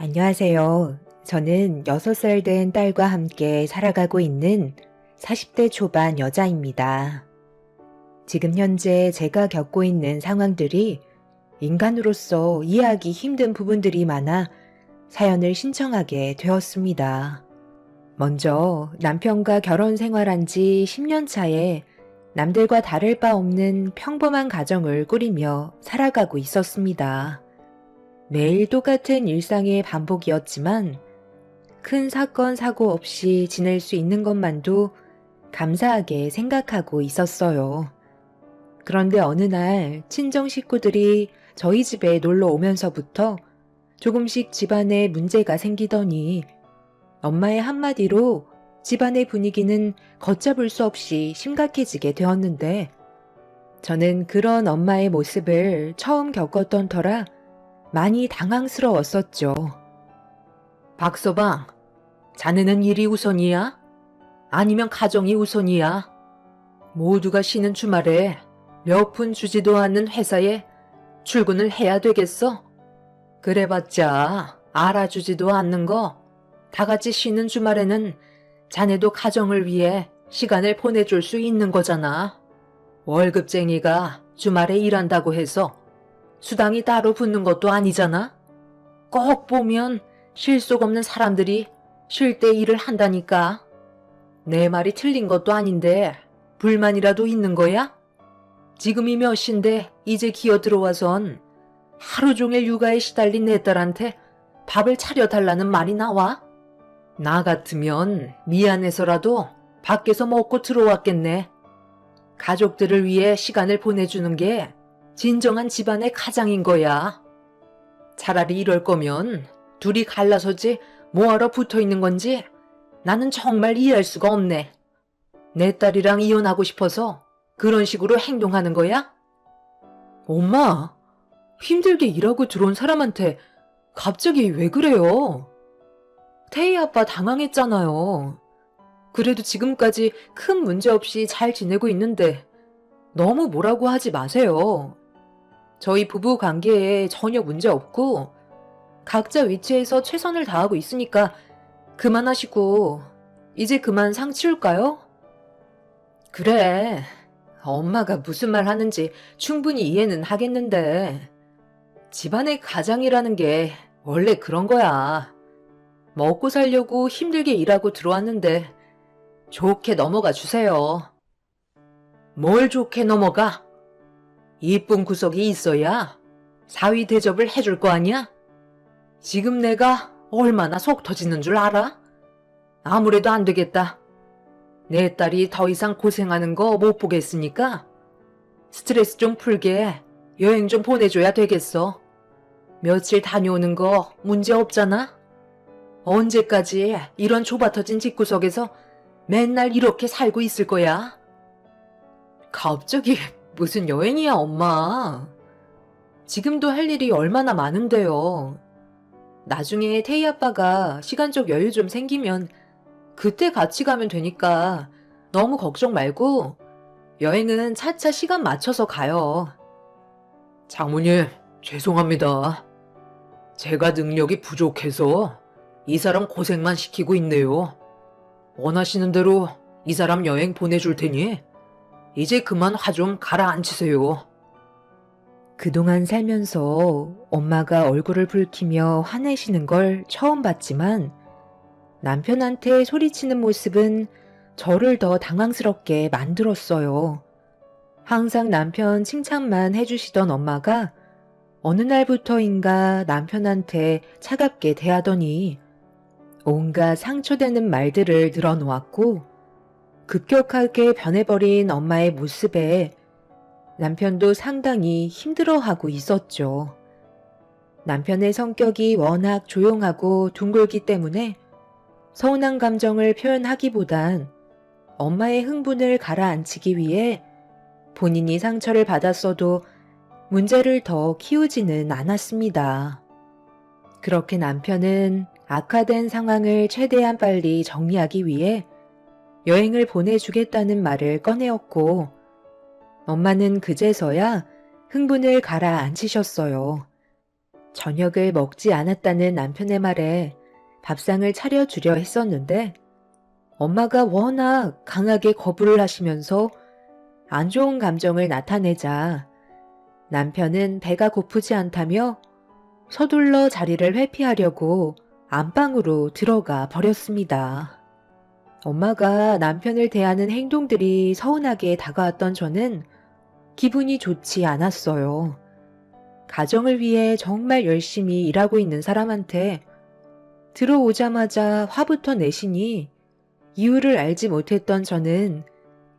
안녕하세요. 저는 6살 된 딸과 함께 살아가고 있는 40대 초반 여자입니다. 지금 현재 제가 겪고 있는 상황들이 인간으로서 이해하기 힘든 부분들이 많아 사연을 신청하게 되었습니다. 먼저 남편과 결혼 생활한 지 10년 차에 남들과 다를 바 없는 평범한 가정을 꾸리며 살아가고 있었습니다. 매일 똑같은 일상의 반복이었지만 큰 사건, 사고 없이 지낼 수 있는 것만도 감사하게 생각하고 있었어요. 그런데 어느 날 친정 식구들이 저희 집에 놀러 오면서부터 조금씩 집안에 문제가 생기더니 엄마의 한마디로 집안의 분위기는 걷잡을 수 없이 심각해지게 되었는데 저는 그런 엄마의 모습을 처음 겪었던 터라 많이 당황스러웠었죠. 박서방, 자네는 일이 우선이야? 아니면 가정이 우선이야? 모두가 쉬는 주말에 몇 푼 주지도 않는 회사에 출근을 해야 되겠어? 그래봤자 알아주지도 않는 거 다 같이 쉬는 주말에는 자네도 가정을 위해 시간을 보내줄 수 있는 거잖아. 월급쟁이가 주말에 일한다고 해서 수당이 따로 붙는 것도 아니잖아. 꼭 보면 쉴 속 없는 사람들이 쉴 때 일을 한다니까. 내 말이 틀린 것도 아닌데 불만이라도 있는 거야? 지금이 몇 시인데 이제 기어 들어와선 하루 종일 육아에 시달린 내 딸한테 밥을 차려달라는 말이 나와? 나 같으면 미안해서라도 밖에서 먹고 들어왔겠네. 가족들을 위해 시간을 보내주는 게 진정한 집안의 가장인 거야. 차라리 이럴 거면 둘이 갈라서지 뭐하러 붙어 있는 건지 나는 정말 이해할 수가 없네. 내 딸이랑 이혼하고 싶어서 그런 식으로 행동하는 거야? 엄마, 힘들게 일하고 들어온 사람한테 갑자기 왜 그래요? 태희 아빠 당황했잖아요. 그래도 지금까지 큰 문제 없이 잘 지내고 있는데 너무 뭐라고 하지 마세요. 저희 부부 관계에 전혀 문제 없고 각자 위치에서 최선을 다하고 있으니까 그만하시고 이제 그만 상 치울까요? 그래. 엄마가 무슨 말 하는지 충분히 이해는 하겠는데 집안의 가장이라는 게 원래 그런 거야. 먹고 살려고 힘들게 일하고 들어왔는데 좋게 넘어가 주세요. 뭘 좋게 넘어가? 이쁜 구석이 있어야 사위 대접을 해줄 거 아니야? 지금 내가 얼마나 속 터지는 줄 알아? 아무래도 안 되겠다. 내 딸이 더 이상 고생하는 거 못 보겠으니까 스트레스 좀 풀게 여행 좀 보내줘야 되겠어. 며칠 다녀오는 거 문제 없잖아? 언제까지 이런 좁아터진 집구석에서 맨날 이렇게 살고 있을 거야? 갑자기 무슨 여행이야, 엄마. 지금도 할 일이 얼마나 많은데요. 나중에 태희 아빠가 시간적 여유 좀 생기면 그때 같이 가면 되니까 너무 걱정 말고 여행은 차차 시간 맞춰서 가요. 장모님, 죄송합니다. 제가 능력이 부족해서 이 사람 고생만 시키고 있네요. 원하시는 대로 이 사람 여행 보내줄 테니 이제 그만 화 좀 가라앉히세요. 그동안 살면서 엄마가 얼굴을 붉히며 화내시는 걸 처음 봤지만 남편한테 소리치는 모습은 저를 더 당황스럽게 만들었어요. 항상 남편 칭찬만 해주시던 엄마가 어느 날부터인가 남편한테 차갑게 대하더니 온갖 상처되는 말들을 늘어놓았고 급격하게 변해버린 엄마의 모습에 남편도 상당히 힘들어하고 있었죠. 남편의 성격이 워낙 조용하고 둥글기 때문에 서운한 감정을 표현하기보단 엄마의 흥분을 가라앉히기 위해 본인이 상처를 받았어도 문제를 더 키우지는 않았습니다. 그렇게 남편은 악화된 상황을 최대한 빨리 정리하기 위해 여행을 보내주겠다는 말을 꺼내었고 엄마는 그제서야 흥분을 가라앉히셨어요. 저녁을 먹지 않았다는 남편의 말에 밥상을 차려주려 했었는데 엄마가 워낙 강하게 거부를 하시면서 안 좋은 감정을 나타내자 남편은 배가 고프지 않다며 서둘러 자리를 회피하려고 안방으로 들어가 버렸습니다. 엄마가 남편을 대하는 행동들이 서운하게 다가왔던 저는 기분이 좋지 않았어요. 가정을 위해 정말 열심히 일하고 있는 사람한테 들어오자마자 화부터 내시니 이유를 알지 못했던 저는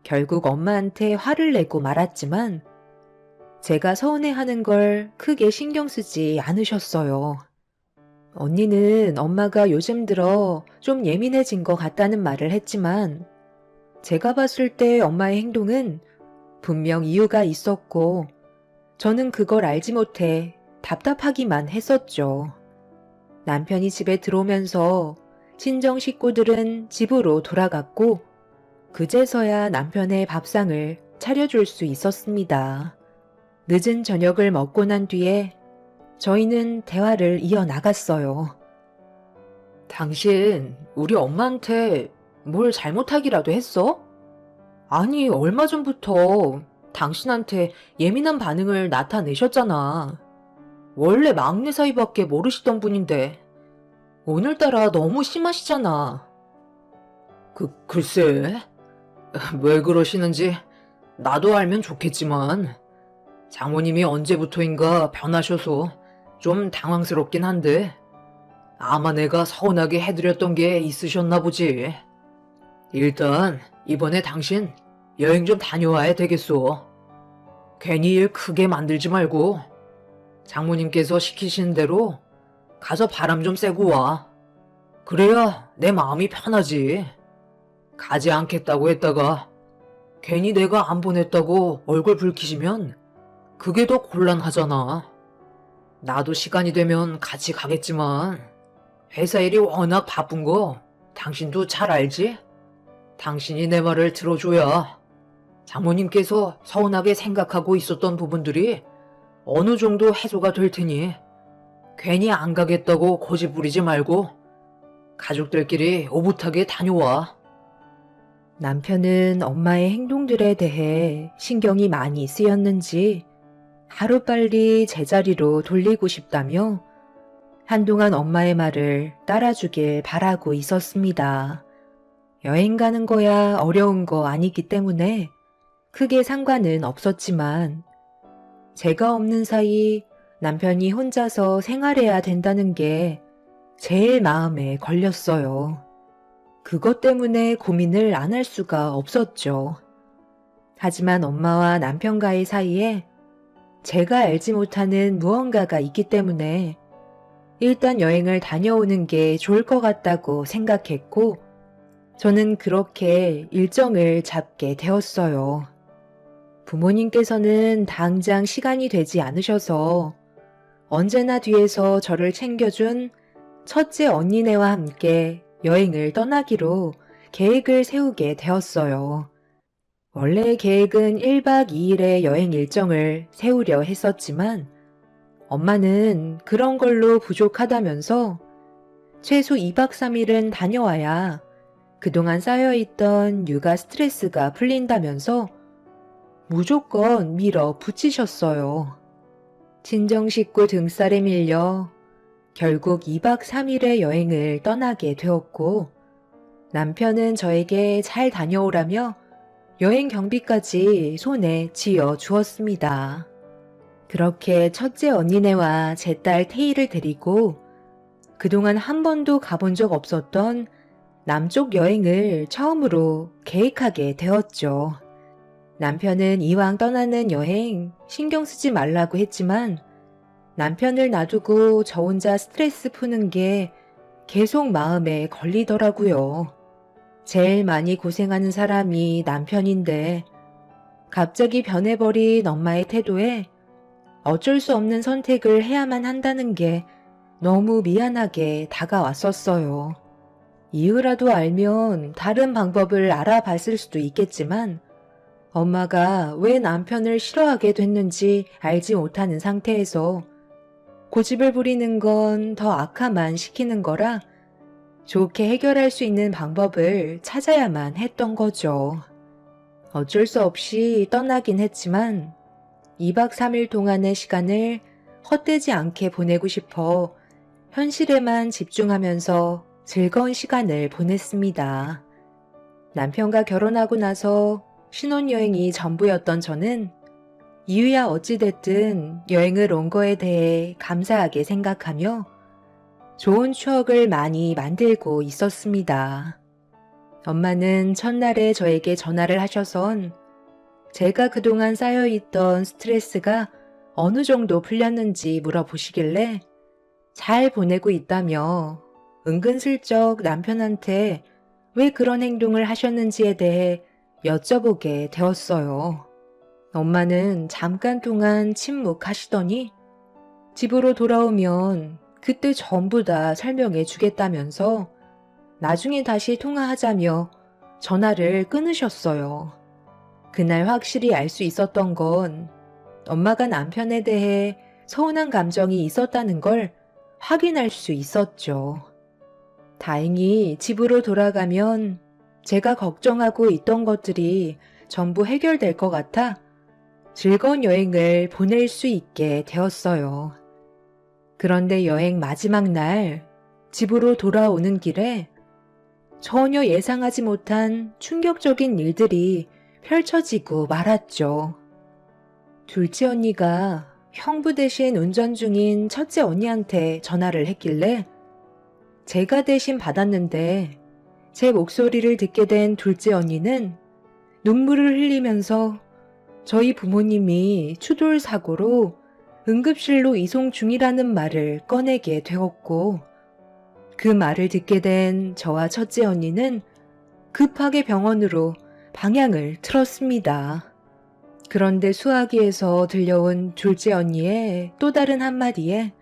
결국 엄마한테 화를 내고 말았지만 제가 서운해하는 걸 크게 신경 쓰지 않으셨어요. 언니는 엄마가 요즘 들어 좀 예민해진 것 같다는 말을 했지만 제가 봤을 때 엄마의 행동은 분명 이유가 있었고 저는 그걸 알지 못해 답답하기만 했었죠. 남편이 집에 들어오면서 친정 식구들은 집으로 돌아갔고 그제서야 남편의 밥상을 차려줄 수 있었습니다. 늦은 저녁을 먹고 난 뒤에 저희는 대화를 이어나갔어요. 당신 우리 엄마한테 뭘 잘못하기라도 했어? 아니, 얼마 전부터 당신한테 예민한 반응을 나타내셨잖아. 원래 막내 사이밖에 모르시던 분인데 오늘따라 너무 심하시잖아. 글쎄, 왜 그러시는지 나도 알면 좋겠지만 장모님이 언제부터인가 변하셔서 좀 당황스럽긴 한데 아마 내가 서운하게 해드렸던 게 있으셨나 보지. 일단 이번에 당신 여행 좀 다녀와야 되겠소. 괜히 일 크게 만들지 말고 장모님께서 시키신 대로 가서 바람 좀 쐬고 와. 그래야 내 마음이 편하지. 가지 않겠다고 했다가 괜히 내가 안 보냈다고 얼굴 붉히시면 그게 더 곤란하잖아. 나도 시간이 되면 같이 가겠지만 회사 일이 워낙 바쁜 거 당신도 잘 알지? 당신이 내 말을 들어줘야 장모님께서 서운하게 생각하고 있었던 부분들이 어느 정도 해소가 될 테니 괜히 안 가겠다고 고집 부리지 말고 가족들끼리 오붓하게 다녀와. 남편은 엄마의 행동들에 대해 신경이 많이 쓰였는지 하루빨리 제자리로 돌리고 싶다며 한동안 엄마의 말을 따라주길 바라고 있었습니다. 여행 가는 거야 어려운 거 아니기 때문에 크게 상관은 없었지만 제가 없는 사이 남편이 혼자서 생활해야 된다는 게 제일 마음에 걸렸어요. 그것 때문에 고민을 안 할 수가 없었죠. 하지만 엄마와 남편과의 사이에 제가 알지 못하는 무언가가 있기 때문에 일단 여행을 다녀오는 게 좋을 것 같다고 생각했고 저는 그렇게 일정을 잡게 되었어요. 부모님께서는 당장 시간이 되지 않으셔서 언제나 뒤에서 저를 챙겨준 첫째 언니네와 함께 여행을 떠나기로 계획을 세우게 되었어요. 원래 계획은 1박 2일의 여행 일정을 세우려 했었지만 엄마는 그런 걸로 부족하다면서 최소 2박 3일은 다녀와야 그동안 쌓여있던 육아 스트레스가 풀린다면서 무조건 밀어붙이셨어요. 친정 식구 등살에 밀려 결국 2박 3일의 여행을 떠나게 되었고 남편은 저에게 잘 다녀오라며 여행 경비까지 손에 쥐어 주었습니다. 그렇게 첫째 언니네와 제 딸 태희를 데리고 그동안 한 번도 가본 적 없었던 남쪽 여행을 처음으로 계획하게 되었죠. 남편은 이왕 떠나는 여행 신경 쓰지 말라고 했지만 남편을 놔두고 저 혼자 스트레스 푸는 게 계속 마음에 걸리더라고요. 제일 많이 고생하는 사람이 남편인데 갑자기 변해버린 엄마의 태도에 어쩔 수 없는 선택을 해야만 한다는 게 너무 미안하게 다가왔었어요. 이유라도 알면 다른 방법을 알아봤을 수도 있겠지만 엄마가 왜 남편을 싫어하게 됐는지 알지 못하는 상태에서 고집을 부리는 건 더 악화만 시키는 거라 좋게 해결할 수 있는 방법을 찾아야만 했던 거죠. 어쩔 수 없이 떠나긴 했지만 2박 3일 동안의 시간을 헛되지 않게 보내고 싶어 현실에만 집중하면서 즐거운 시간을 보냈습니다. 남편과 결혼하고 나서 신혼여행이 전부였던 저는 이유야 어찌됐든 여행을 온 거에 대해 감사하게 생각하며 좋은 추억을 많이 만들고 있었습니다. 엄마는 첫날에 저에게 전화를 하셔선 제가 그동안 쌓여있던 스트레스가 어느 정도 풀렸는지 물어보시길래 잘 보내고 있다며 은근슬쩍 남편한테 왜 그런 행동을 하셨는지에 대해 여쭤보게 되었어요. 엄마는 잠깐 동안 침묵하시더니 집으로 돌아오면 그때 전부 다 설명해 주겠다면서 나중에 다시 통화하자며 전화를 끊으셨어요. 그날 확실히 알 수 있었던 건 엄마가 남편에 대해 서운한 감정이 있었다는 걸 확인할 수 있었죠. 다행히 집으로 돌아가면 제가 걱정하고 있던 것들이 전부 해결될 것 같아 즐거운 여행을 보낼 수 있게 되었어요. 그런데 여행 마지막 날 집으로 돌아오는 길에 전혀 예상하지 못한 충격적인 일들이 펼쳐지고 말았죠. 둘째 언니가 형부 대신 운전 중인 첫째 언니한테 전화를 했길래 제가 대신 받았는데 제 목소리를 듣게 된 둘째 언니는 눈물을 흘리면서 저희 부모님이 추돌 사고로 응급실로 이송 중이라는 말을 꺼내게 되었고 그 말을 듣게 된 저와 첫째 언니는 급하게 병원으로 방향을 틀었습니다. 그런데 수화기에서 들려온 둘째 언니의 또 다른 한마디에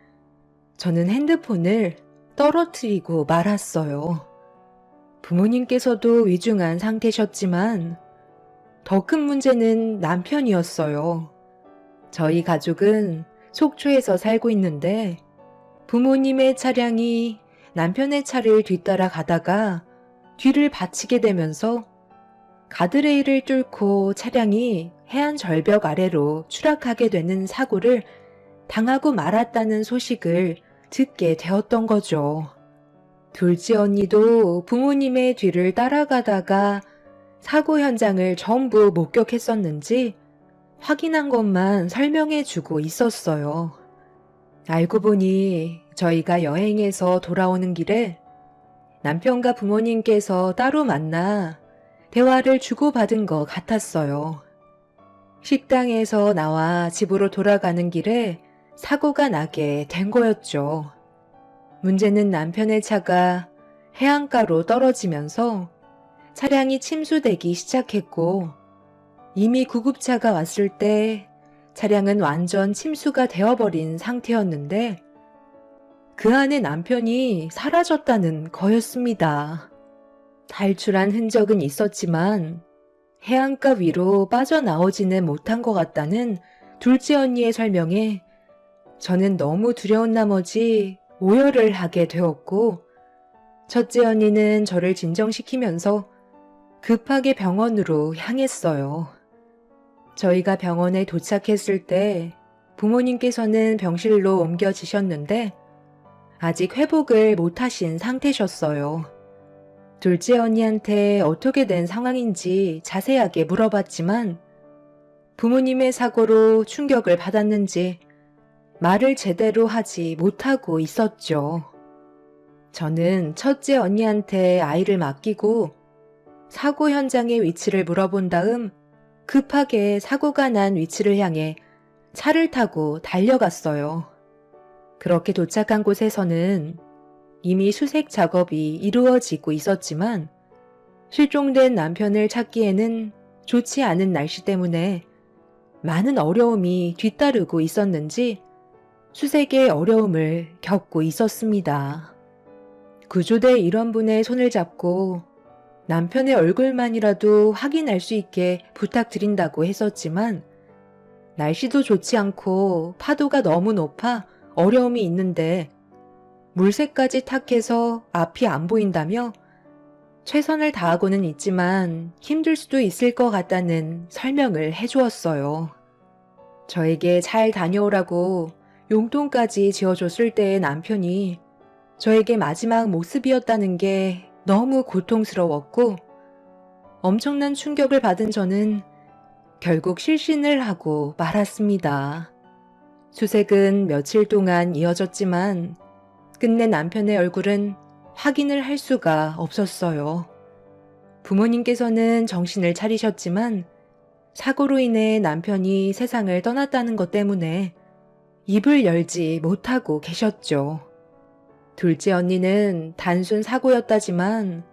저는 핸드폰을 떨어뜨리고 말았어요. 부모님께서도 위중한 상태셨지만 더 큰 문제는 남편이었어요. 저희 가족은 속초에서 살고 있는데 부모님의 차량이 남편의 차를 뒤따라 가다가 뒤를 받치게 되면서 가드레일을 뚫고 차량이 해안 절벽 아래로 추락하게 되는 사고를 당하고 말았다는 소식을 듣게 되었던 거죠. 둘째 언니도 부모님의 뒤를 따라가다가 사고 현장을 전부 목격했었는지 확인한 것만 설명해 주고 있었어요. 알고 보니 저희가 여행에서 돌아오는 길에 남편과 부모님께서 따로 만나 대화를 주고받은 것 같았어요. 식당에서 나와 집으로 돌아가는 길에 사고가 나게 된 거였죠. 문제는 남편의 차가 해안가로 떨어지면서 차량이 침수되기 시작했고 이미 구급차가 왔을 때 차량은 완전 침수가 되어버린 상태였는데 그 안에 남편이 사라졌다는 거였습니다. 탈출한 흔적은 있었지만 해안가 위로 빠져나오지는 못한 것 같다는 둘째 언니의 설명에 저는 너무 두려운 나머지 오열을 하게 되었고 첫째 언니는 저를 진정시키면서 급하게 병원으로 향했어요. 저희가 병원에 도착했을 때 부모님께서는 병실로 옮겨지셨는데 아직 회복을 못하신 상태셨어요. 둘째 언니한테 어떻게 된 상황인지 자세하게 물어봤지만 부모님의 사고로 충격을 받았는지 말을 제대로 하지 못하고 있었죠. 저는 첫째 언니한테 아이를 맡기고 사고 현장의 위치를 물어본 다음 급하게 사고가 난 위치를 향해 차를 타고 달려갔어요. 그렇게 도착한 곳에서는 이미 수색 작업이 이루어지고 있었지만 실종된 남편을 찾기에는 좋지 않은 날씨 때문에 많은 어려움이 뒤따르고 있었는지 수색의 어려움을 겪고 있었습니다. 구조대 일원분의 손을 잡고 남편의 얼굴만이라도 확인할 수 있게 부탁드린다고 했었지만 날씨도 좋지 않고 파도가 너무 높아 어려움이 있는데 물새까지 탁해서 앞이 안 보인다며 최선을 다하고는 있지만 힘들 수도 있을 것 같다는 설명을 해주었어요. 저에게 잘 다녀오라고 용돈까지 지어줬을 때의 남편이 저에게 마지막 모습이었다는 게 너무 고통스러웠고 엄청난 충격을 받은 저는 결국 실신을 하고 말았습니다. 수색은 며칠 동안 이어졌지만 끝내 남편의 얼굴은 확인을 할 수가 없었어요. 부모님께서는 정신을 차리셨지만 사고로 인해 남편이 세상을 떠났다는 것 때문에 입을 열지 못하고 계셨죠. 둘째 언니는 단순 사고였다지만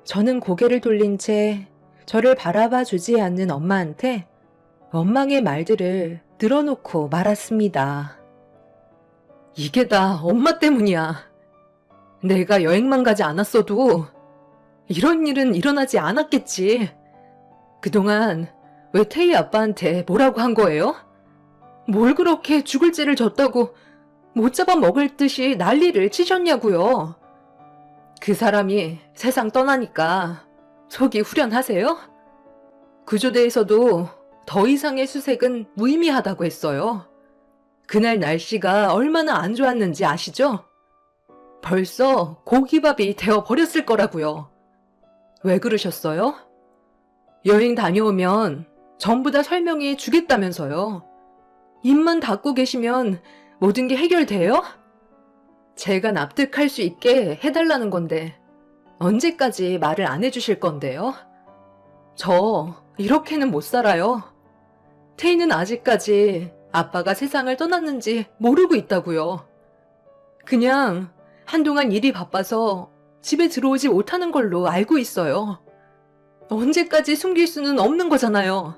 저는 고개를 돌린 채 저를 바라봐 주지 않는 엄마한테 원망의 말들을 늘어놓고 말았습니다. 이게 다 엄마 때문이야. 내가 여행만 가지 않았어도 이런 일은 일어나지 않았겠지. 그동안 왜 태희 아빠한테 뭐라고 한 거예요? 뭘 그렇게 죽을 죄를 졌다고 못 잡아먹을 듯이 난리를 치셨냐고요. 그 사람이 세상 떠나니까 속이 후련하세요? 구조대에서도 더 이상의 수색은 무의미하다고 했어요. 그날 날씨가 얼마나 안 좋았는지 아시죠? 벌써 고기밥이 되어버렸을 거라고요. 왜 그러셨어요? 여행 다녀오면 전부 다 설명해 주겠다면서요. 입만 닫고 계시면 모든 게 해결돼요? 제가 납득할 수 있게 해달라는 건데 언제까지 말을 안 해주실 건데요? 저 이렇게는 못 살아요. 태희는 아직까지 아빠가 세상을 떠났는지 모르고 있다고요. 그냥 한동안 일이 바빠서 집에 들어오지 못하는 걸로 알고 있어요. 언제까지 숨길 수는 없는 거잖아요.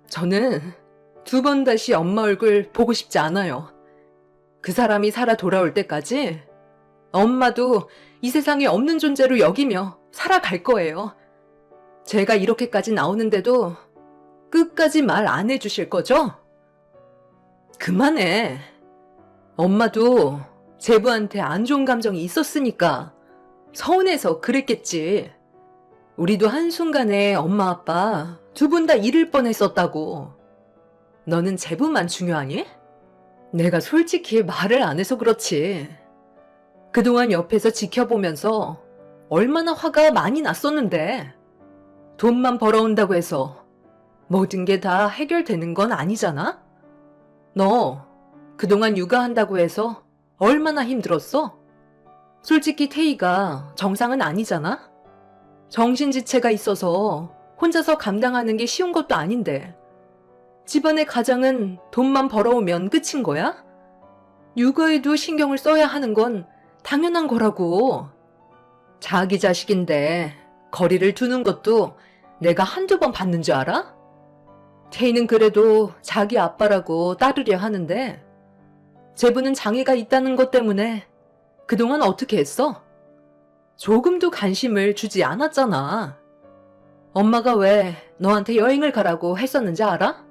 저는 2번 다시 엄마 얼굴 보고 싶지 않아요. 그 사람이 살아 돌아올 때까지 엄마도 이 세상에 없는 존재로 여기며 살아갈 거예요. 제가 이렇게까지 나오는데도 끝까지 말 안 해주실 거죠? 그만해. 엄마도 제부한테 안 좋은 감정이 있었으니까 서운해서 그랬겠지. 우리도 한순간에 엄마 아빠 2분 다 잃을 뻔했었다고. 너는 제부만 중요하니? 내가 솔직히 말을 안 해서 그렇지. 그동안 옆에서 지켜보면서 얼마나 화가 많이 났었는데 돈만 벌어온다고 해서 모든 게 다 해결되는 건 아니잖아? 너 그동안 육아한다고 해서 얼마나 힘들었어? 솔직히 태희가 정상은 아니잖아? 정신지체가 있어서 혼자서 감당하는 게 쉬운 것도 아닌데 집안의 가장은 돈만 벌어오면 끝인 거야? 육아에도 신경을 써야 하는 건 당연한 거라고. 자기 자식인데 거리를 두는 것도 내가 한두 번 봤는 줄 알아? 태희는 그래도 자기 아빠라고 따르려 하는데 제부는 장애가 있다는 것 때문에 그동안 어떻게 했어? 조금도 관심을 주지 않았잖아. 엄마가 왜 너한테 여행을 가라고 했었는지 알아?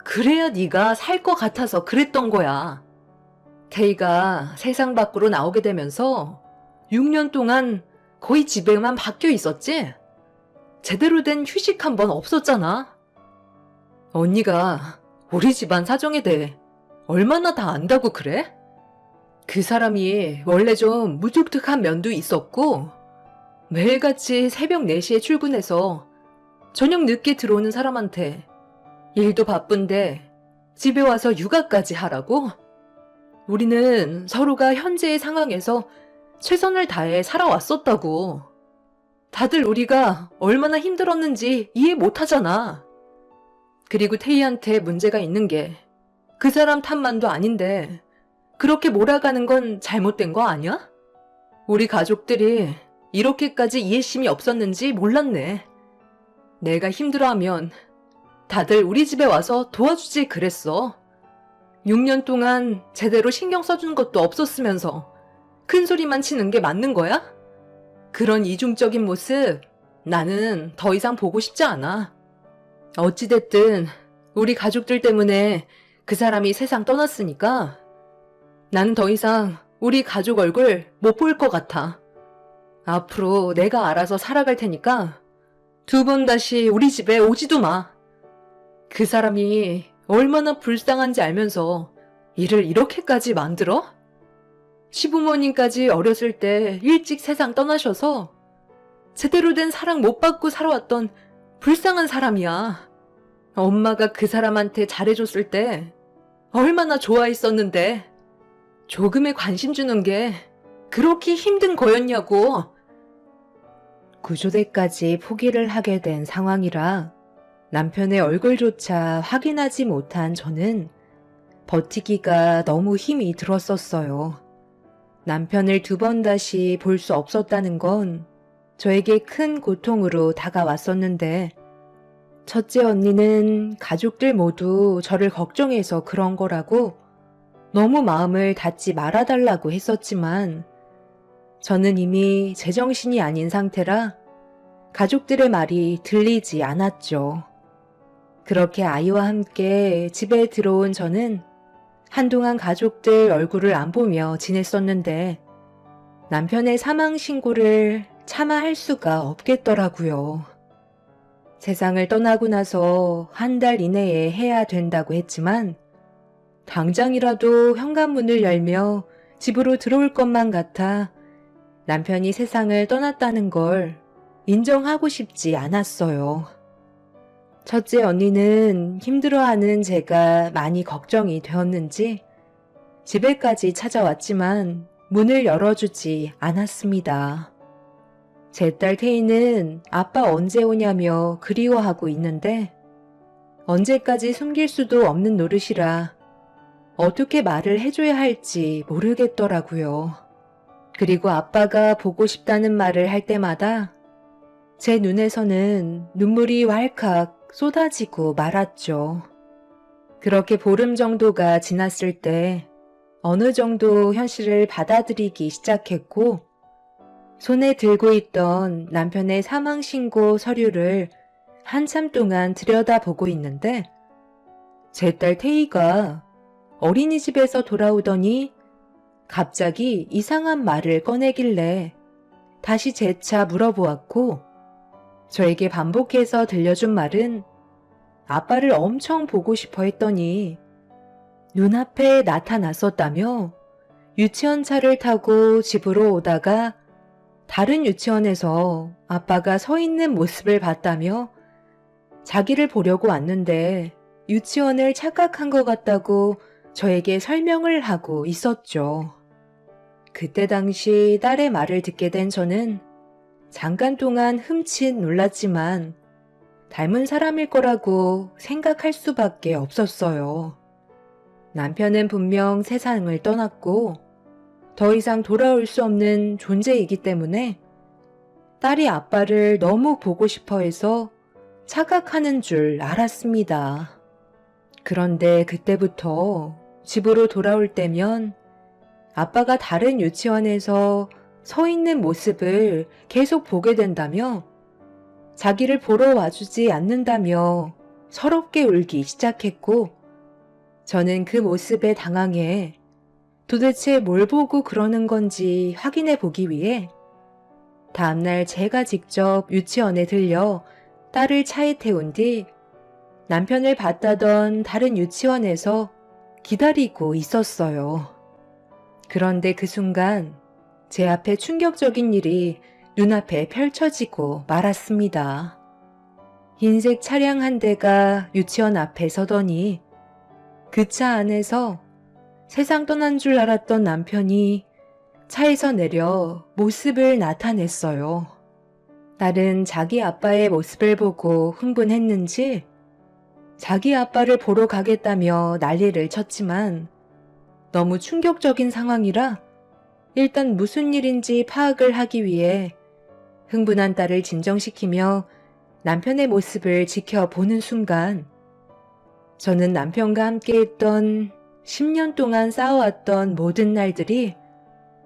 그래야 네가 살 것 같아서 그랬던 거야. 태희가 세상 밖으로 나오게 되면서 6년 동안 거의 집에만 박혀 있었지? 제대로 된 휴식 한 번 없었잖아. 언니가 우리 집안 사정에 대해 얼마나 다 안다고 그래? 그 사람이 원래 좀 무뚝뚝한 면도 있었고 매일같이 새벽 4시에 출근해서 저녁 늦게 들어오는 사람한테 일도 바쁜데 집에 와서 육아까지 하라고? 우리는 서로가 현재의 상황에서 최선을 다해 살아왔었다고. 다들 우리가 얼마나 힘들었는지 이해 못하잖아. 그리고 태희한테 문제가 있는 게 그 사람 탓만도 아닌데 그렇게 몰아가는 건 잘못된 거 아니야? 우리 가족들이 이렇게까지 이해심이 없었는지 몰랐네. 내가 힘들어하면 다들 우리 집에 와서 도와주지 그랬어. 6년 동안 제대로 신경 써준 것도 없었으면서 큰 소리만 치는 게 맞는 거야? 그런 이중적인 모습 나는 더 이상 보고 싶지 않아. 어찌됐든 우리 가족들 때문에 그 사람이 세상 떠났으니까 나는 더 이상 우리 가족 얼굴 못 볼 것 같아. 앞으로 내가 알아서 살아갈 테니까 두 번 다시 우리 집에 오지도 마. 그 사람이 얼마나 불쌍한지 알면서 일을 이렇게까지 만들어? 시부모님까지 어렸을 때 일찍 세상 떠나셔서 제대로 된 사랑 못 받고 살아왔던 불쌍한 사람이야. 엄마가 그 사람한테 잘해줬을 때 얼마나 좋아했었는데 조금의 관심 주는 게 그렇게 힘든 거였냐고. 구조대까지 포기를 하게 된 상황이라 남편의 얼굴조차 확인하지 못한 저는 버티기가 너무 힘이 들었었어요. 남편을 두 번 다시 볼 수 없었다는 건 저에게 큰 고통으로 다가왔었는데 첫째 언니는 가족들 모두 저를 걱정해서 그런 거라고 너무 마음을 닫지 말아달라고 했었지만 저는 이미 제정신이 아닌 상태라 가족들의 말이 들리지 않았죠. 그렇게 아이와 함께 집에 들어온 저는 한동안 가족들 얼굴을 안 보며 지냈었는데 남편의 사망 신고를 차마 할 수가 없겠더라고요. 세상을 떠나고 나서 한 달 이내에 해야 된다고 했지만 당장이라도 현관문을 열며 집으로 들어올 것만 같아 남편이 세상을 떠났다는 걸 인정하고 싶지 않았어요. 첫째 언니는 힘들어하는 제가 많이 걱정이 되었는지 집에까지 찾아왔지만 문을 열어주지 않았습니다. 제 딸 태희는 아빠 언제 오냐며 그리워하고 있는데 언제까지 숨길 수도 없는 노릇이라 어떻게 말을 해줘야 할지 모르겠더라고요. 그리고 아빠가 보고 싶다는 말을 할 때마다 제 눈에서는 눈물이 왈칵 쏟아지고 말았죠. 그렇게 보름 정도가 지났을 때 어느 정도 현실을 받아들이기 시작했고 손에 들고 있던 남편의 사망신고 서류를 한참 동안 들여다보고 있는데 제 딸 태희가 어린이집에서 돌아오더니 갑자기 이상한 말을 꺼내길래 다시 재차 물어보았고 저에게 반복해서 들려준 말은 아빠를 엄청 보고 싶어 했더니 눈앞에 나타났었다며 유치원 차를 타고 집으로 오다가 다른 유치원에서 아빠가 서 있는 모습을 봤다며 자기를 보려고 왔는데 유치원을 착각한 것 같다고 저에게 설명을 하고 있었죠. 그때 당시 딸의 말을 듣게 된 저는 잠깐 동안 흠칫 놀랐지만 닮은 사람일 거라고 생각할 수밖에 없었어요. 남편은 분명 세상을 떠났고 더 이상 돌아올 수 없는 존재이기 때문에 딸이 아빠를 너무 보고 싶어 해서 착각하는 줄 알았습니다. 그런데 그때부터 집으로 돌아올 때면 아빠가 다른 유치원에서 서 있는 모습을 계속 보게 된다며 자기를 보러 와주지 않는다며 서럽게 울기 시작했고 저는 그 모습에 당황해 도대체 뭘 보고 그러는 건지 확인해 보기 위해 다음날 제가 직접 유치원에 들려 딸을 차에 태운 뒤 남편을 봤다던 다른 유치원에서 기다리고 있었어요. 그런데 그 순간 제 앞에 충격적인 일이 눈앞에 펼쳐지고 말았습니다. 흰색 차량 한 대가 유치원 앞에 서더니 그 차 안에서 세상 떠난 줄 알았던 남편이 차에서 내려 모습을 나타냈어요. 딸은 자기 아빠의 모습을 보고 흥분했는지 자기 아빠를 보러 가겠다며 난리를 쳤지만 너무 충격적인 상황이라 일단 무슨 일인지 파악을 하기 위해 흥분한 딸을 진정시키며 남편의 모습을 지켜보는 순간 저는 남편과 함께했던 10년 동안 쌓아왔던 모든 날들이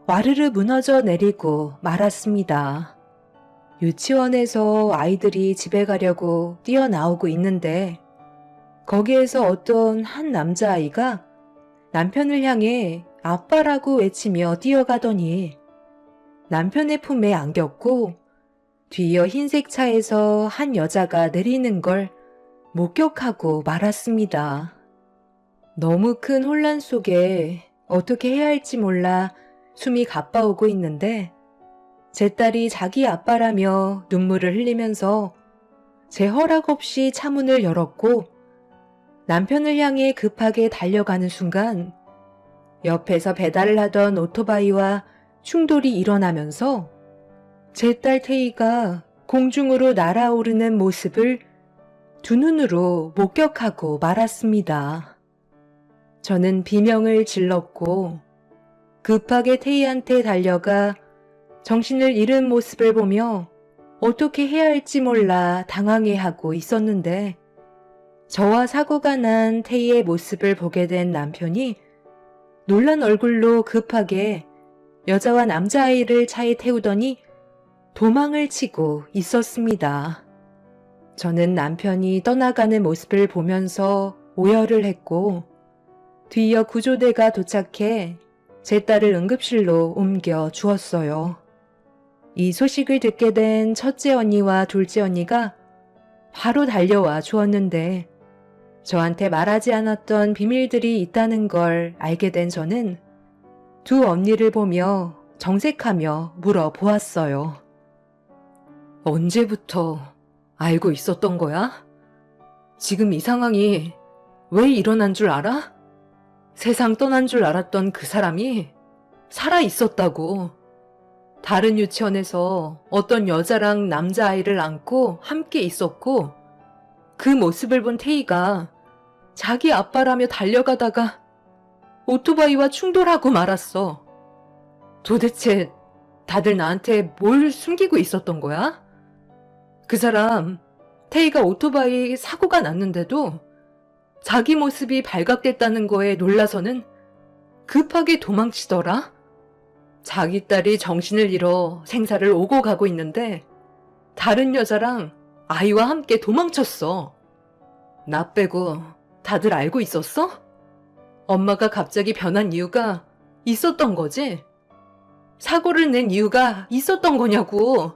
와르르 무너져 내리고 말았습니다. 유치원에서 아이들이 집에 가려고 뛰어나오고 있는데 거기에서 어떤 한 남자아이가 남편을 향해 아빠라고 외치며 뛰어가더니 남편의 품에 안겼고 뒤이어 흰색 차에서 한 여자가 내리는 걸 목격하고 말았습니다. 너무 큰 혼란 속에 어떻게 해야 할지 몰라 숨이 가빠오고 있는데 제 딸이 자기 아빠라며 눈물을 흘리면서 제 허락 없이 차문을 열었고 남편을 향해 급하게 달려가는 순간 옆에서 배달을 하던 오토바이와 충돌이 일어나면서 제 딸 태희가 공중으로 날아오르는 모습을 두 눈으로 목격하고 말았습니다. 저는 비명을 질렀고 급하게 태희한테 달려가 정신을 잃은 모습을 보며 어떻게 해야 할지 몰라 당황해하고 있었는데 저와 사고가 난 태희의 모습을 보게 된 남편이 놀란 얼굴로 급하게 여자와 남자아이를 차에 태우더니 도망을 치고 있었습니다. 저는 남편이 떠나가는 모습을 보면서 오열을 했고 뒤이어 구조대가 도착해 제 딸을 응급실로 옮겨 주었어요. 이 소식을 듣게 된 첫째 언니와 둘째 언니가 바로 달려와 주었는데 저한테 말하지 않았던 비밀들이 있다는 걸 알게 된 저는 두 언니를 보며 정색하며 물어보았어요. 언제부터 알고 있었던 거야? 지금 이 상황이 왜 일어난 줄 알아? 세상 떠난 줄 알았던 그 사람이 살아 있었다고. 다른 유치원에서 어떤 여자랑 남자아이를 안고 함께 있었고 그 모습을 본 태희가 자기 아빠라며 달려가다가 오토바이와 충돌하고 말았어. 도대체 다들 나한테 뭘 숨기고 있었던 거야? 그 사람 태희가 오토바이 사고가 났는데도 자기 모습이 발각됐다는 거에 놀라서는 급하게 도망치더라. 자기 딸이 정신을 잃어 생사를 오고 가고 있는데 다른 여자랑 아이와 함께 도망쳤어. 나 빼고 다들 알고 있었어? 엄마가 갑자기 변한 이유가 있었던 거지? 사고를 낸 이유가 있었던 거냐고.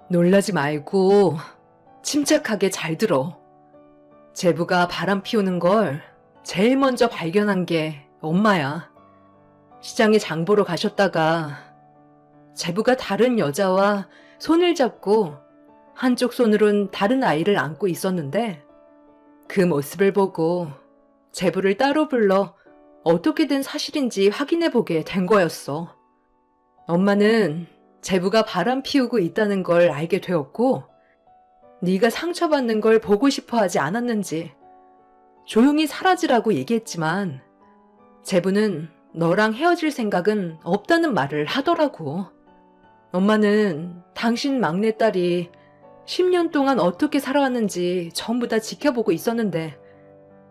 놀라지 말고 침착하게 잘 들어. 제부가 바람 피우는 걸 제일 먼저 발견한 게 엄마야. 시장에 장 보러 가셨다가 제부가 다른 여자와 손을 잡고 한쪽 손으론 다른 아이를 안고 있었는데 그 모습을 보고 제부를 따로 불러 어떻게 된 사실인지 확인해보게 된 거였어. 엄마는 제부가 바람 피우고 있다는 걸 알게 되었고 네가 상처받는 걸 보고 싶어 하지 않았는지 조용히 사라지라고 얘기했지만 제부는 너랑 헤어질 생각은 없다는 말을 하더라고. 엄마는 당신 막내딸이 10년 동안 어떻게 살아왔는지 전부 다 지켜보고 있었는데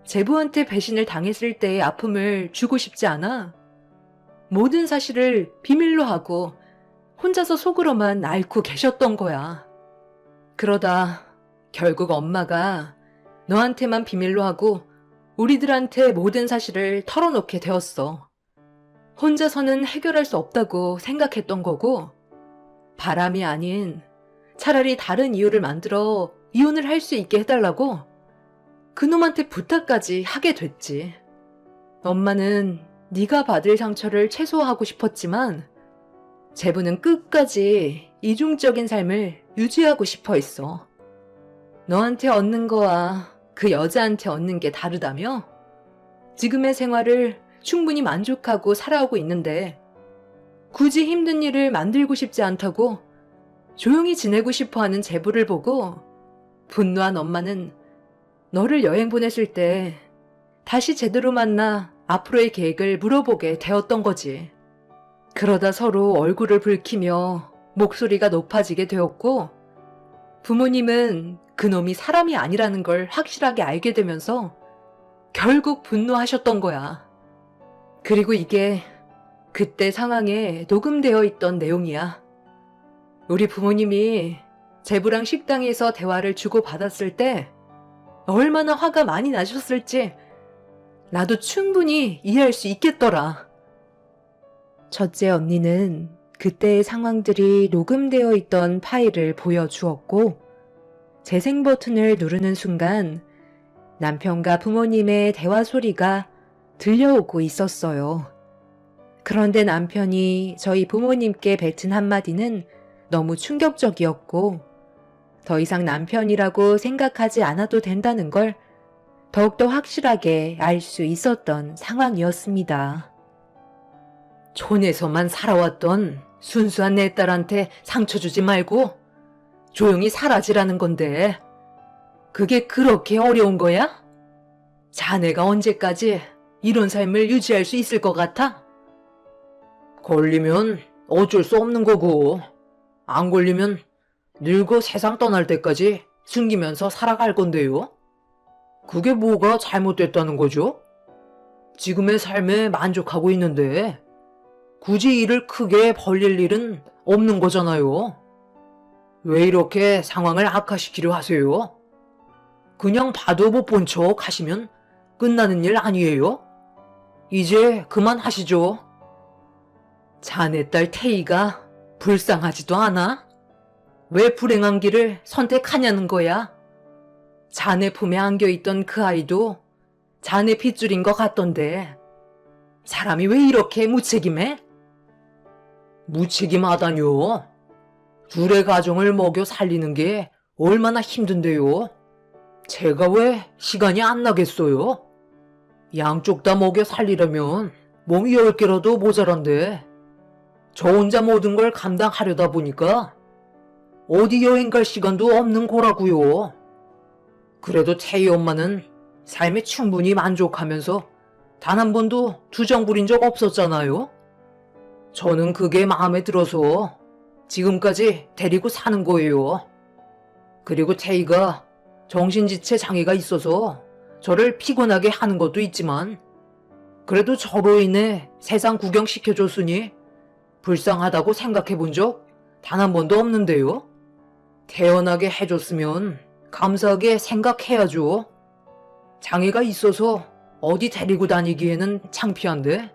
제부한테 배신을 당했을 때의 아픔을 주고 싶지 않아. 모든 사실을 비밀로 하고 혼자서 속으로만 앓고 계셨던 거야. 그러다 결국 엄마가 너한테만 비밀로 하고 우리들한테 모든 사실을 털어놓게 되었어. 혼자서는 해결할 수 없다고 생각했던 거고 바람이 아닌 차라리 다른 이유를 만들어 이혼을 할 수 있게 해달라고 그놈한테 부탁까지 하게 됐지. 엄마는 네가 받을 상처를 최소화하고 싶었지만 제부는 끝까지 이중적인 삶을 유지하고 싶어 했어. 너한테 얻는 거와 그 여자한테 얻는 게 다르다며? 지금의 생활을 충분히 만족하고 살아오고 있는데 굳이 힘든 일을 만들고 싶지 않다고 조용히 지내고 싶어하는 제부를 보고 분노한 엄마는 너를 여행 보냈을 때 다시 제대로 만나 앞으로의 계획을 물어보게 되었던 거지. 그러다 서로 얼굴을 붉히며 목소리가 높아지게 되었고 부모님은 그놈이 사람이 아니라는 걸 확실하게 알게 되면서 결국 분노하셨던 거야. 그리고 이게 그때 상황에 녹음되어 있던 내용이야. 우리 부모님이 제부랑 식당에서 대화를 주고받았을 때 얼마나 화가 많이 나셨을지 나도 충분히 이해할 수 있겠더라. 첫째 언니는 그때의 상황들이 녹음되어 있던 파일을 보여주었고, 재생 버튼을 누르는 순간 남편과 부모님의 대화 소리가 들려오고 있었어요. 그런데 남편이 저희 부모님께 뱉은 한마디는 너무 충격적이었고, 더 이상 남편이라고 생각하지 않아도 된다는 걸 더욱더 확실하게 알 수 있었던 상황이었습니다. 촌에서만 살아왔던 순수한 내 딸한테 상처 주지 말고 조용히 사라지라는 건데, 그게 그렇게 어려운 거야? 자네가 언제까지 이런 삶을 유지할 수 있을 것 같아? 걸리면 어쩔 수 없는 거고, 안 걸리면 늙어 세상 떠날 때까지 숨기면서 살아갈 건데요. 그게 뭐가 잘못됐다는 거죠? 지금의 삶에 만족하고 있는데 굳이 일을 크게 벌릴 일은 없는 거잖아요. 왜 이렇게 상황을 악화시키려 하세요? 그냥 봐도 못 본 척 하시면 끝나는 일 아니에요? 이제 그만하시죠. 자네 딸 태희가 불쌍하지도 않아? 왜 불행한 길을 선택하냐는 거야? 자네 품에 안겨있던 그 아이도 자네 핏줄인 것 같던데, 사람이 왜 이렇게 무책임해? 무책임하다뇨? 둘의 가정을 먹여 살리는 게 얼마나 힘든데요? 제가 왜 시간이 안 나겠어요? 양쪽 다 먹여 살리려면 몸이 10개라도 모자란데, 저 혼자 모든 걸 감당하려다 보니까 어디 여행 갈 시간도 없는 거라고요. 그래도 태희 엄마는 삶에 충분히 만족하면서 단 한 번도 투정 부린 적 없었잖아요. 저는 그게 마음에 들어서 지금까지 데리고 사는 거예요. 그리고 태희가 정신지체 장애가 있어서 저를 피곤하게 하는 것도 있지만, 그래도 저로 인해 세상 구경시켜줬으니 불쌍하다고 생각해 본 적 단 한 번도 없는데요. 태어나게 해줬으면 감사하게 생각해야죠. 장애가 있어서 어디 데리고 다니기에는 창피한데,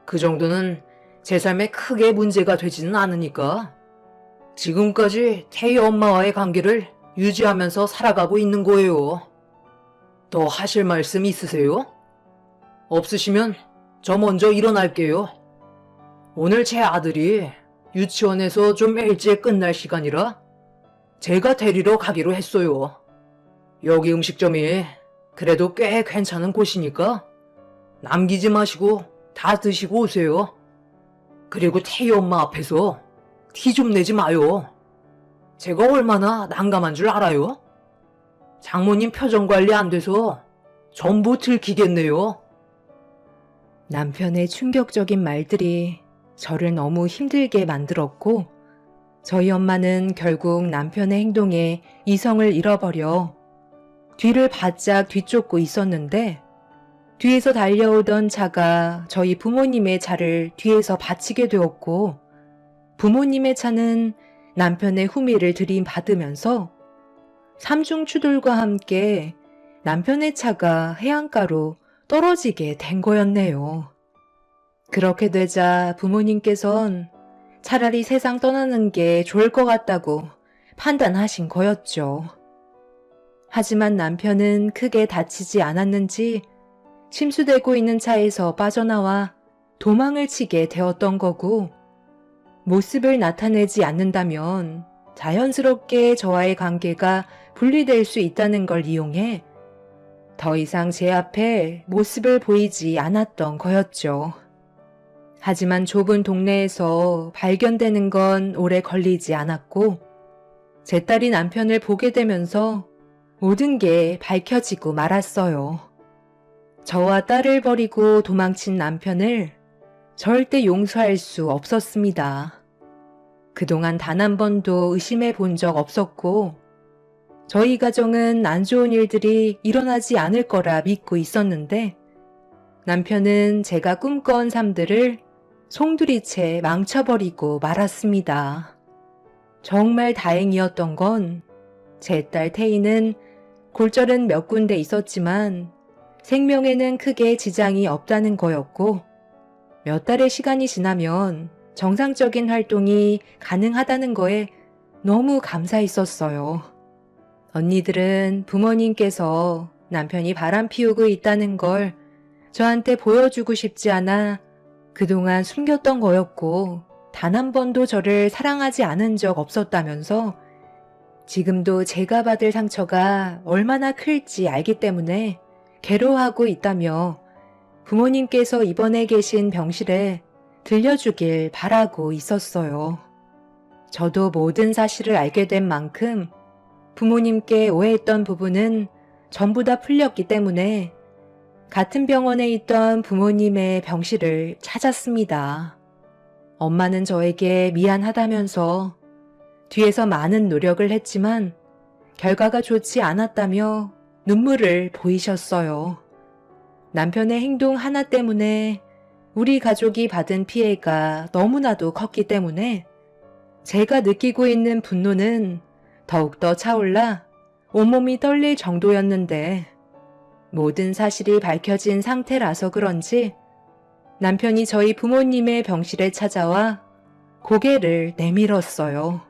그 정도는 제 삶에 크게 문제가 되지는 않으니까 지금까지 태희 엄마와의 관계를 유지하면서 살아가고 있는 거예요. 더 하실 말씀 있으세요? 없으시면 저 먼저 일어날게요. 오늘 제 아들이 유치원에서 좀 일찍 끝날 시간이라 제가 데리러 가기로 했어요. 여기 음식점이 그래도 꽤 괜찮은 곳이니까 남기지 마시고 다 드시고 오세요. 그리고 태희 엄마 앞에서 티 좀 내지 마요. 제가 얼마나 난감한 줄 알아요? 장모님 표정 관리 안 돼서 전부 들키겠네요. 남편의 충격적인 말들이 저를 너무 힘들게 만들었고, 저희 엄마는 결국 남편의 행동에 이성을 잃어버려 뒤를 바짝 뒤쫓고 있었는데, 뒤에서 달려오던 차가 저희 부모님의 차를 뒤에서 받치게 되었고, 부모님의 차는 남편의 후미를 들이받으면서 삼중추돌과 함께 남편의 차가 해안가로 떨어지게 된 거였네요. 그렇게 되자 부모님께선 차라리 세상 떠나는 게 좋을 것 같다고 판단하신 거였죠. 하지만 남편은 크게 다치지 않았는지 침수되고 있는 차에서 빠져나와 도망을 치게 되었던 거고, 모습을 나타내지 않는다면 자연스럽게 저와의 관계가 분리될 수 있다는 걸 이용해 더 이상 제 앞에 모습을 보이지 않았던 거였죠. 하지만 좁은 동네에서 발견되는 건 오래 걸리지 않았고, 제 딸이 남편을 보게 되면서 모든 게 밝혀지고 말았어요. 저와 딸을 버리고 도망친 남편을 절대 용서할 수 없었습니다. 그동안 단 한 번도 의심해 본 적 없었고, 저희 가정은 안 좋은 일들이 일어나지 않을 거라 믿고 있었는데, 남편은 제가 꿈꿔온 삶들을 송두리째 망쳐버리고 말았습니다. 정말 다행이었던 건 제 딸 태희는 골절은 몇 군데 있었지만 생명에는 크게 지장이 없다는 거였고, 몇 달의 시간이 지나면 정상적인 활동이 가능하다는 거에 너무 감사했었어요. 언니들은 부모님께서 남편이 바람 피우고 있다는 걸 저한테 보여주고 싶지 않아 그동안 숨겼던 거였고, 단 한 번도 저를 사랑하지 않은 적 없었다면서 지금도 제가 받을 상처가 얼마나 클지 알기 때문에 괴로워하고 있다며 부모님께서 입원해 계신 병실에 들려주길 바라고 있었어요. 저도 모든 사실을 알게 된 만큼 부모님께 오해했던 부분은 전부 다 풀렸기 때문에 같은 병원에 있던 부모님의 병실을 찾았습니다. 엄마는 저에게 미안하다면서 뒤에서 많은 노력을 했지만 결과가 좋지 않았다며 눈물을 보이셨어요. 남편의 행동 하나 때문에 우리 가족이 받은 피해가 너무나도 컸기 때문에 제가 느끼고 있는 분노는 더욱더 차올라 온몸이 떨릴 정도였는데 모든 사실이 밝혀진 상태라서 그런지 남편이 저희 부모님의 병실에 찾아와 고개를 내밀었어요.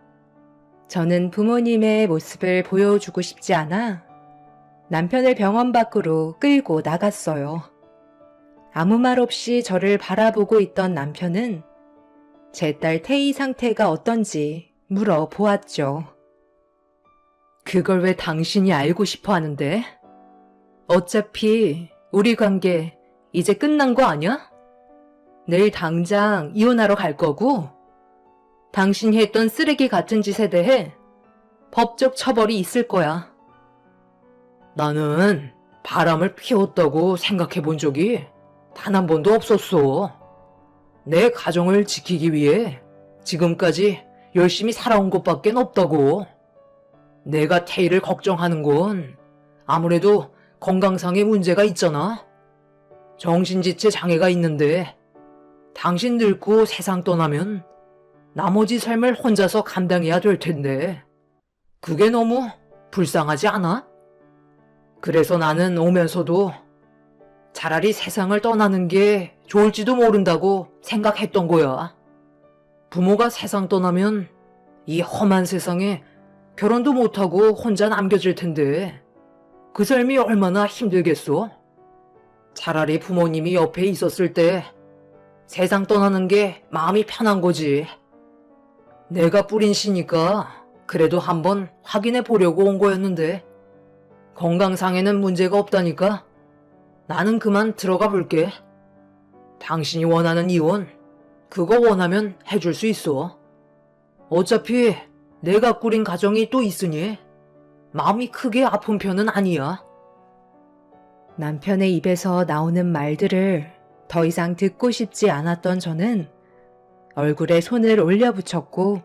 저는 부모님의 모습을 보여주고 싶지 않아 남편을 병원 밖으로 끌고 나갔어요. 아무 말 없이 저를 바라보고 있던 남편은 제 딸 태희 상태가 어떤지 물어보았죠. 그걸 왜 당신이 알고 싶어 하는데? 어차피 우리 관계 이제 끝난 거 아니야? 내일 당장 이혼하러 갈 거고, 당신이 했던 쓰레기 같은 짓에 대해 법적 처벌이 있을 거야. 나는 바람을 피웠다고 생각해 본 적이 단 한 번도 없었어. 내 가정을 지키기 위해 지금까지 열심히 살아온 것밖에 없다고. 내가 태희를 걱정하는 건 아무래도 건강상의 문제가 있잖아. 정신지체 장애가 있는데 당신 늙고 세상 떠나면 나머지 삶을 혼자서 감당해야 될 텐데 그게 너무 불쌍하지 않아? 그래서 나는 오면서도 차라리 세상을 떠나는 게 좋을지도 모른다고 생각했던 거야. 부모가 세상 떠나면 이 험한 세상에 결혼도 못하고 혼자 남겨질 텐데 그 삶이 얼마나 힘들겠어? 차라리 부모님이 옆에 있었을 때 세상 떠나는 게 마음이 편한 거지. 내가 뿌린 씨니까 그래도 한번 확인해 보려고 온 거였는데 건강상에는 문제가 없다니까 나는 그만 들어가 볼게. 당신이 원하는 이혼, 그거 원하면 해줄 수 있어. 어차피 내가 꾸린 가정이 또 있으니 마음이 크게 아픈 편은 아니야. 남편의 입에서 나오는 말들을 더 이상 듣고 싶지 않았던 저는 얼굴에 손을 올려붙였고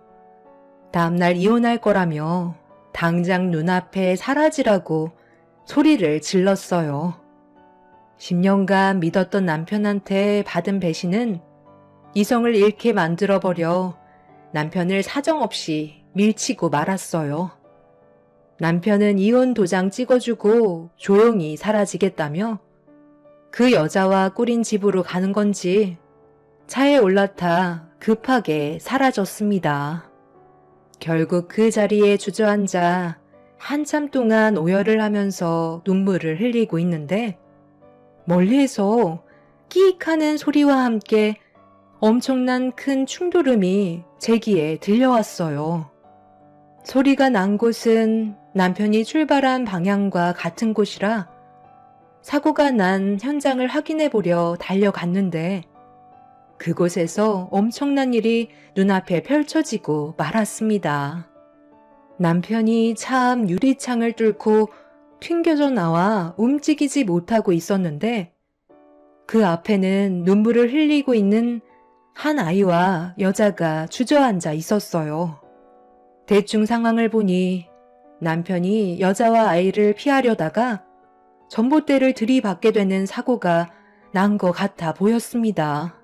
다음날 이혼할 거라며 당장 눈앞에 사라지라고 소리를 질렀어요. 10년간 믿었던 남편한테 받은 배신은 이성을 잃게 만들어버려 남편을 사정없이 밀치고 말았어요. 남편은 이혼 도장 찍어주고 조용히 사라지겠다며 그 여자와 꾸린 집으로 가는 건지 차에 올라타 급하게 사라졌습니다. 결국 그 자리에 주저앉아 한참 동안 오열을 하면서 눈물을 흘리고 있는데 멀리에서 끼익 하는 소리와 함께 엄청난 큰 충돌음이 제 귀에 들려왔어요. 소리가 난 곳은 남편이 출발한 방향과 같은 곳이라 사고가 난 현장을 확인해 보려 달려갔는데 그곳에서 엄청난 일이 눈앞에 펼쳐지고 말았습니다. 남편이 차 앞 유리창을 뚫고 튕겨져 나와 움직이지 못하고 있었는데 그 앞에는 눈물을 흘리고 있는 한 아이와 여자가 주저앉아 있었어요. 대충 상황을 보니 남편이 여자와 아이를 피하려다가 전봇대를 들이받게 되는 사고가 난 것 같아 보였습니다.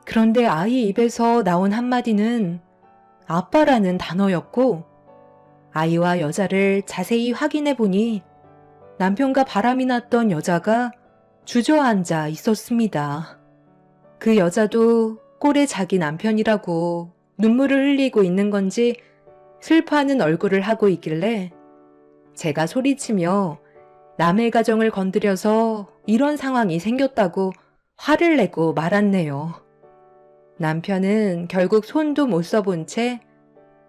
그런데 아이 입에서 나온 한마디는 아빠라는 단어였고 아이와 여자를 자세히 확인해 보니 남편과 바람이 났던 여자가 주저앉아 있었습니다. 그 여자도 꼴에 자기 남편이라고 눈물을 흘리고 있는 건지 슬퍼하는 얼굴을 하고 있길래 제가 소리치며 남의 가정을 건드려서 이런 상황이 생겼다고 화를 내고 말았네요. 남편은 결국 손도 못 써본 채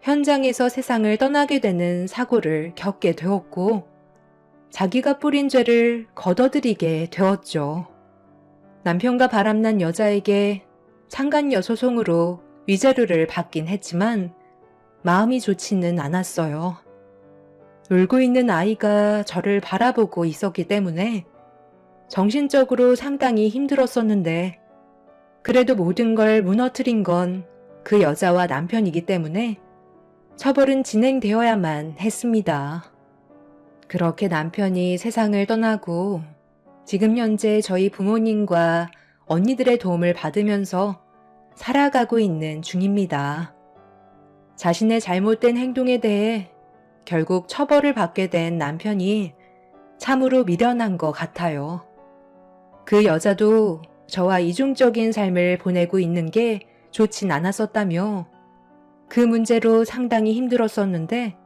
현장에서 세상을 떠나게 되는 사고를 겪게 되었고 자기가 뿌린 죄를 걷어들이게 되었죠. 남편과 바람난 여자에게 상간녀 소송으로 위자료를 받긴 했지만 마음이 좋지는 않았어요. 울고 있는 아이가 저를 바라보고 있었기 때문에 정신적으로 상당히 힘들었었는데 그래도 모든 걸 무너뜨린 건 그 여자와 남편이기 때문에 처벌은 진행되어야만 했습니다. 그렇게 남편이 세상을 떠나고 지금 현재 저희 부모님과 언니들의 도움을 받으면서 살아가고 있는 중입니다. 자신의 잘못된 행동에 대해 결국 처벌을 받게 된 남편이 참으로 미련한 것 같아요. 그 여자도 저와 이중적인 삶을 보내고 있는 게 좋진 않았었다며 그 문제로 상당히 힘들었었는데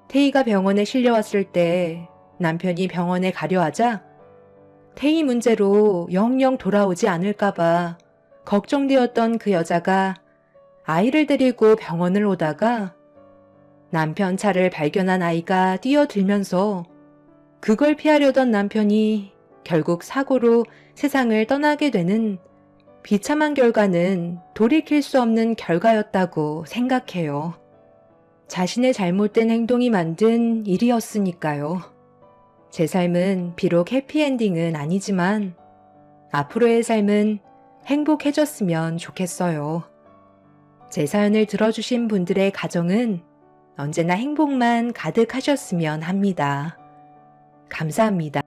태희가 병원에 실려왔을 때 남편이 병원에 가려 하자 태희 문제로 영영 돌아오지 않을까봐 걱정되었던 그 여자가 아이를 데리고 병원을 오다가 남편 차를 발견한 아이가 뛰어들면서 그걸 피하려던 남편이 결국 사고로 세상을 떠나게 되는 비참한 결과는 돌이킬 수 없는 결과였다고 생각해요. 자신의 잘못된 행동이 만든 일이었으니까요. 제 삶은 비록 해피엔딩은 아니지만 앞으로의 삶은 행복해졌으면 좋겠어요. 제 사연을 들어주신 분들의 가정은 언제나 행복만 가득하셨으면 합니다. 감사합니다.